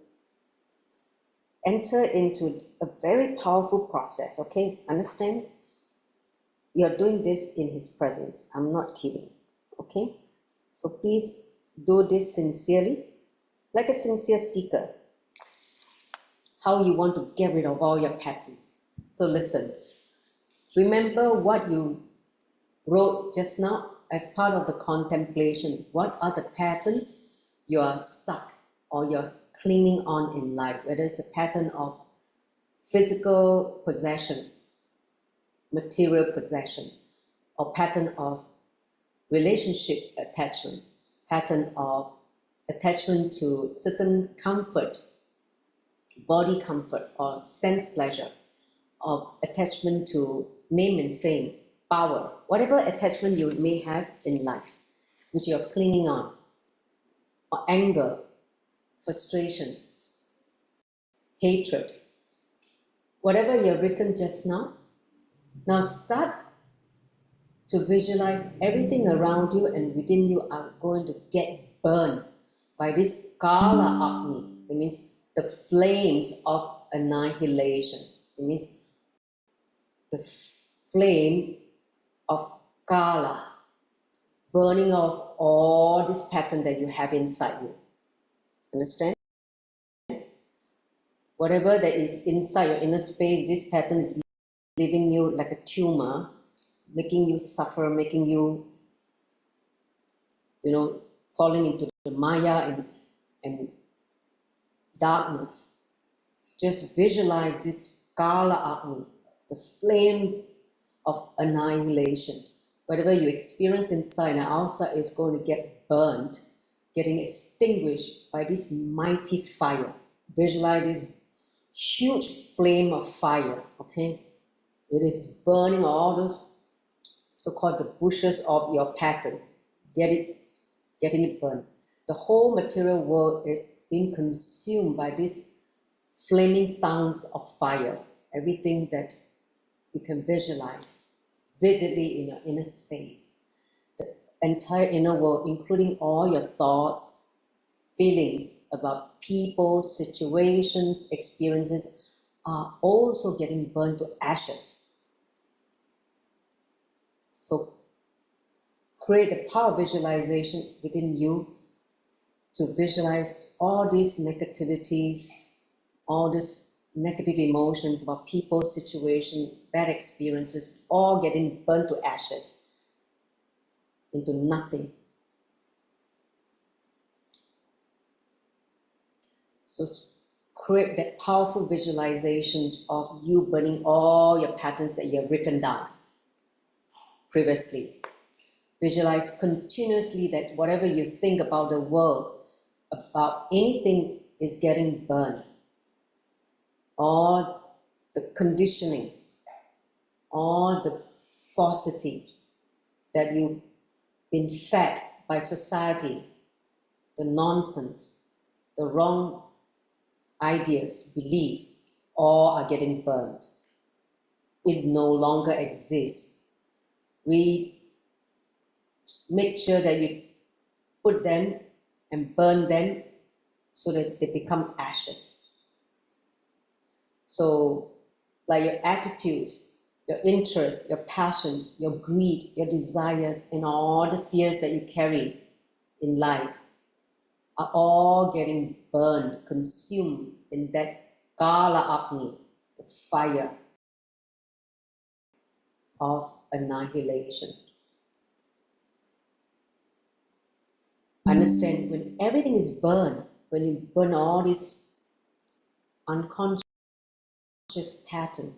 enter into a very powerful process, okay? Understand? You're doing this in His presence. I'm not kidding, okay? So please do this sincerely, like a sincere seeker. How you want to get rid of all your patterns. So listen, remember what you wrote just now as part of the contemplation. What are the patterns you are stuck or you're clinging on in life? Whether it's a pattern of physical possession, material possession, or pattern of relationship attachment, pattern of attachment to certain comfort, body comfort or sense pleasure, or attachment to name and fame, power, whatever attachment you may have in life, which you're clinging on, or anger, frustration, hatred, whatever you've written just now, now start to visualize everything around you and within you are going to get burned by this Kala Agni. It means the flames of annihilation. It means the flame of Kala, burning off all this pattern that you have inside you. Understand? Whatever that is inside your inner space, this pattern is leaving you like a tumor, making you suffer, making you, falling into the Maya and darkness. Just visualize this Kala Agni, the flame of annihilation. Whatever you experience inside and outside is going to get burnt, getting extinguished by this mighty fire. Visualize this huge flame of fire, okay? It is burning all those so-called the bushes of your pattern, getting it burned. The whole material world is being consumed by these flaming tongues of fire. Everything that you can visualize vividly in your inner space. The entire inner world, including all your thoughts, feelings about people, situations, experiences, are also getting burned to ashes. So create a power visualization within you to visualize all these negativity, all these negative emotions about people, situation, bad experiences, all getting burnt to ashes, into nothing. So create that powerful visualization of you burning all your patterns that you have written down previously. Visualize continuously that whatever you think about the world, about anything is getting burned. All the conditioning, all the falsity that you've been fed by society, the nonsense, the wrong ideas, belief, all are getting burned. It no longer exists. Make sure that you put them and burn them so that they become ashes. So, like your attitudes, your interests, your passions, your greed, your desires, and all the fears that you carry in life are all getting burned, consumed in that Kala Agni, the fire of annihilation. Understand, when everything is burned, when you burn all this unconscious pattern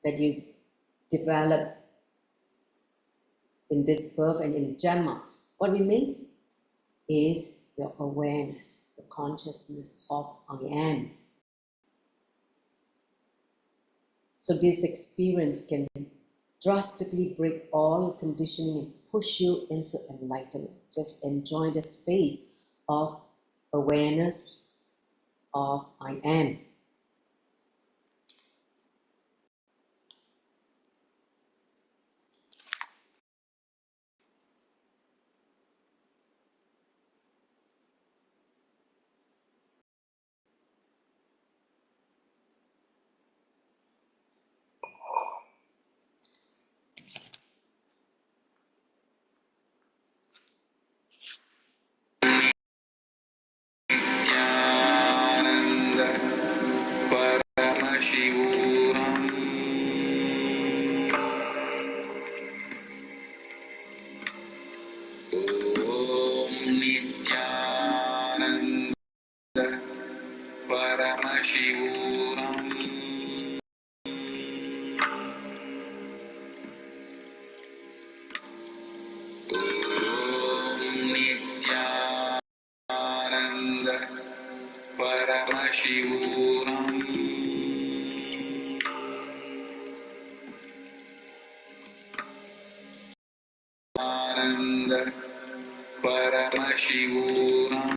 that you develop in this birth and in the janmas, what remains is your awareness, the consciousness of I am. So this experience can drastically break all conditioning and push you into enlightenment. Just enjoy the space of awareness of I am. Paramashivoham. Om Nityananda Paramashivoham. Om Nityananda Paramashivoham. Ananda Paramashivoham.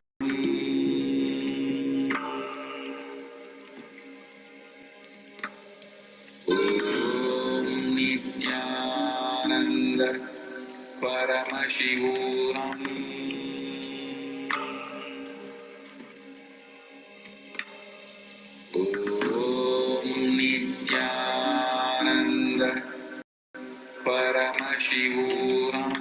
Om Nityananda Paramashivoham. Om Nityananda Paramashivoham.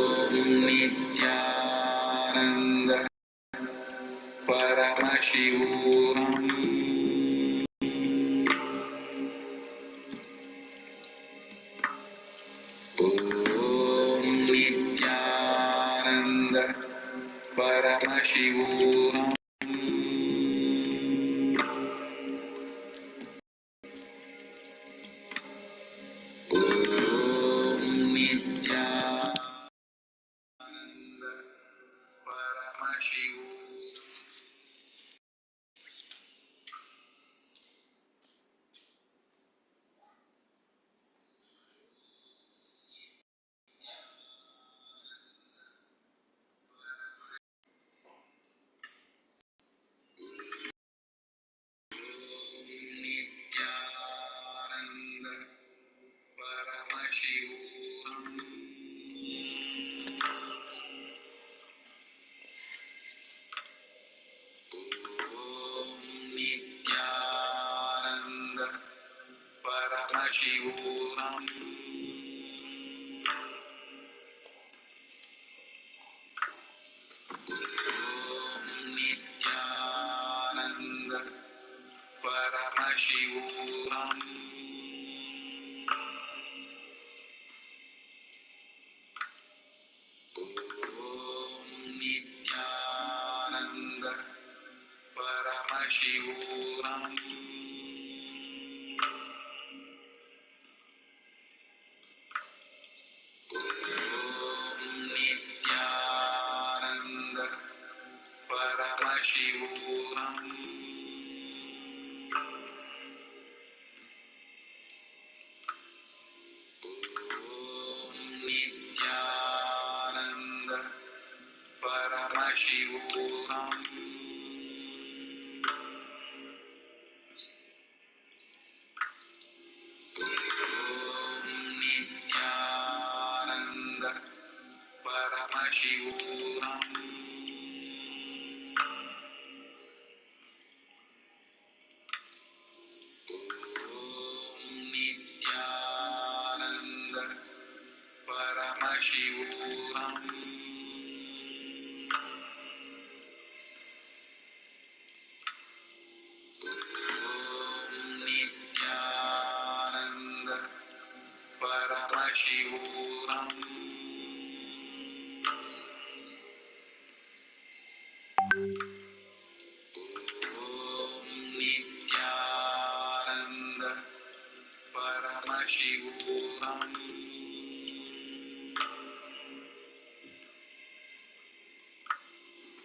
Om Nityananda Paramashivoham. Om Nityananda Paramashivoham. Om Nityananda Paramashivoham. Om Nityananda Paramashivoham. Om Nityananda Paramashivoham. Om Nityananda Paramashivoham. Om Nityananda Paramashivoham. Om Nityananda Paramashivoham. Om Nityananda Paramashivoham. Om Nityananda Paramashivoham. Om Nityananda Paramashivoham. Om Nityananda Paramashivoham. Om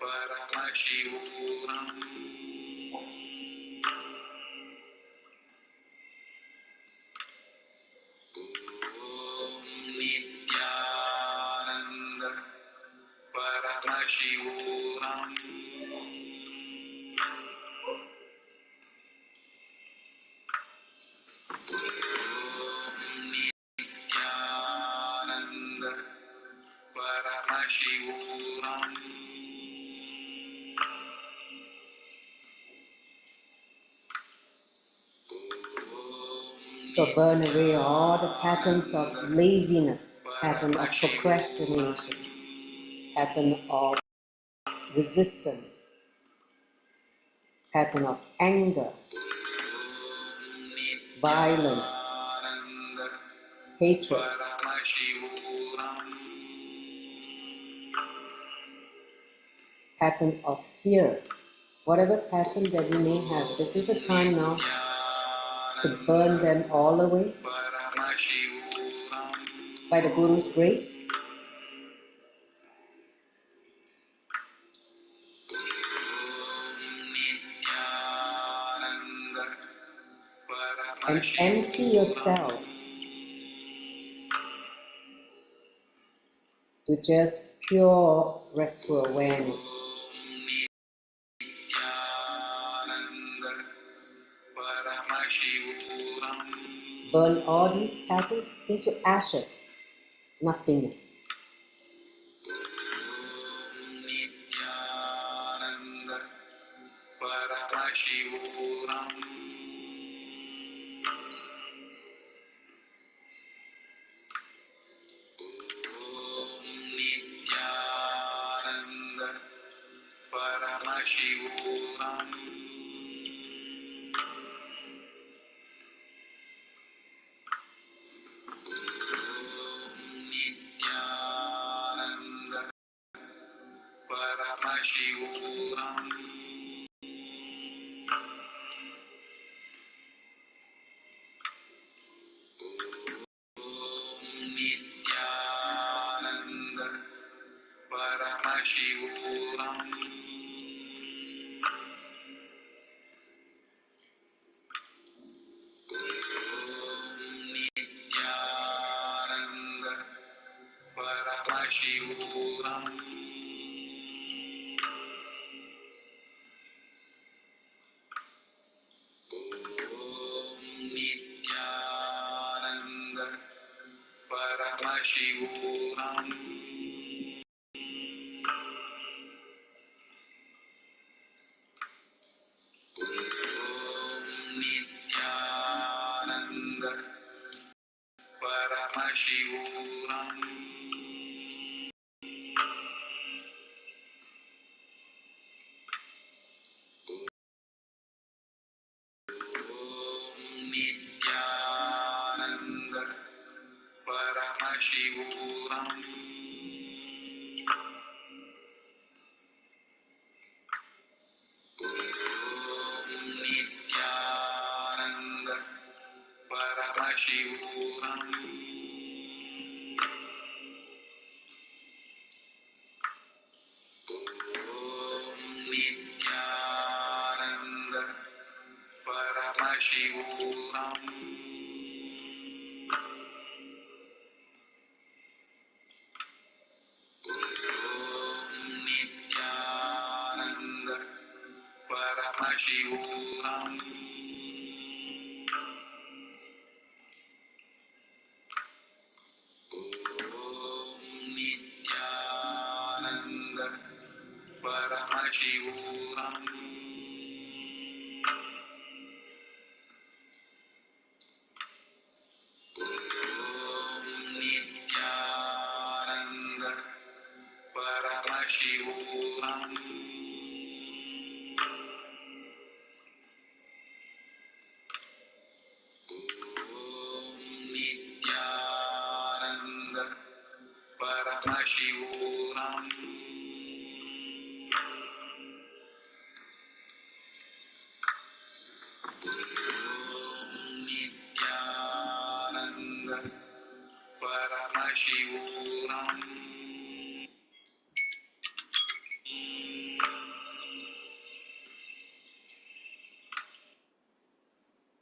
Paramashivoham. Om Nityananda Paramashivoham. Nityananda Paramashivoham. So burn away all the patterns of laziness, pattern of procrastination, pattern of resistance, pattern of anger, violence, hatred, pattern of fear, whatever pattern that you may have. This is a time now to burn them all away by the Guru's grace. And empty yourself to just pure restful awareness. Burn all these patterns into ashes, nothingness.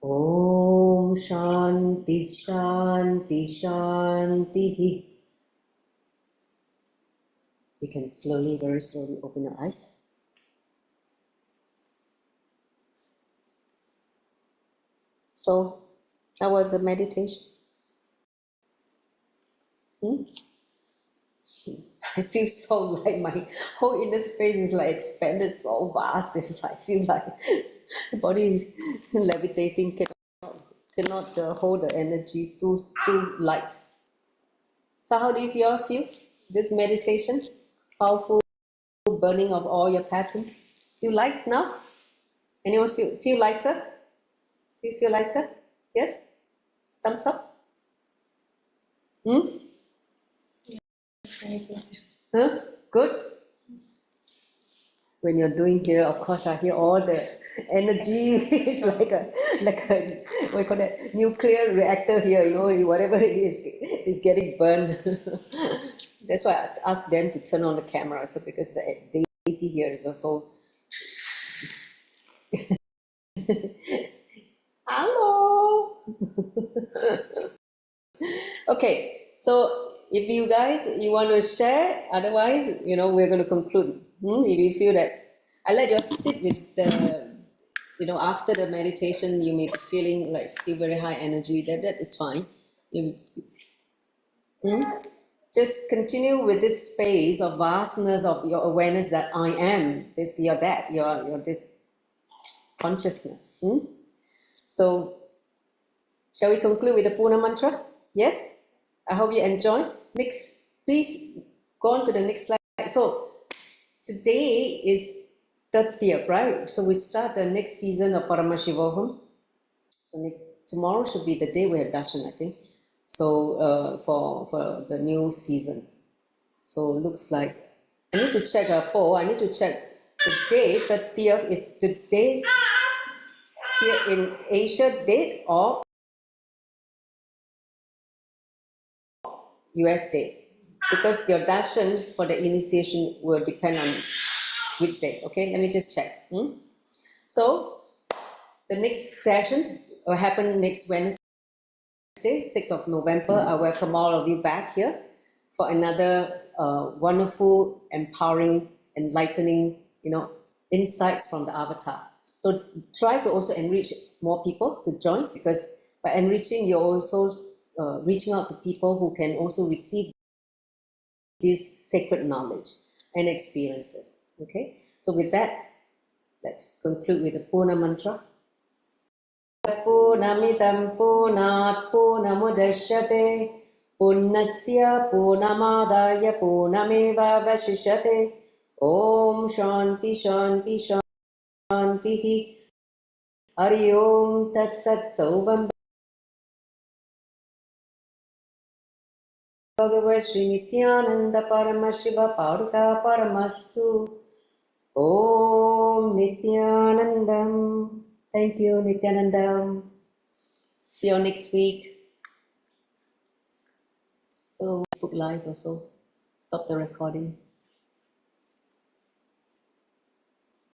Om Shanti Shanti Shanti. You can slowly, very slowly open your eyes. So, how was the meditation? I feel so like my whole inner space is like expanded so vast. It's like, I feel like the body is levitating, cannot hold the energy, too light. So how do you feel this meditation? Powerful burning of all your patterns. Feel light now? Anyone feel lighter? You feel lighter? Yes? Thumbs up? Huh? Good? When you're doing here, of course, I hear all the energy. It's like a what you call that, nuclear reactor here. You know, whatever it is getting burned. That's why I asked them to turn on the camera, so because the deity here is also. Hello. Okay, so if you guys want to share, otherwise, we're going to conclude. If you feel that, I let you sit with the, after the meditation, you may be feeling like still very high energy. That is fine. Just continue with this space of vastness of your awareness that I am. Basically, you're that. You're this consciousness. So, shall we conclude with the Puna mantra? Yes? I hope you enjoy. Next, please go on to the next slide. So, today is 30th, right? So, we start the next season of Paramashivoham. So, tomorrow should be the day we have darshan, I think. So, for the new season. So, looks like I need to check a poll. I need to check the day. 30th is today's here in Asia date or US date, because your darshan for the initiation will depend on which day. Okay, let me just check. So the next session will happen next Wednesday, 6th of November. I welcome all of you back here for another wonderful, empowering, enlightening, insights from the avatar. So try to also enrich more people to join, because by enriching, you're also reaching out to people who can also receive this sacred knowledge and experiences. Okay, so with that, let's conclude with the Puna mantra. Punamidam punat punamudashyate punasya punamadaya punameva vashishyate. Om Shanti Shanti Shanti. Hari Om Tat Sat Sauvam Bhagavan Sri Nityananda Paramamashiva Paruta Paramastu. Om Nityanandam. Thank you, Nityanandam. See you next week. So, Facebook Live also. Stop the recording.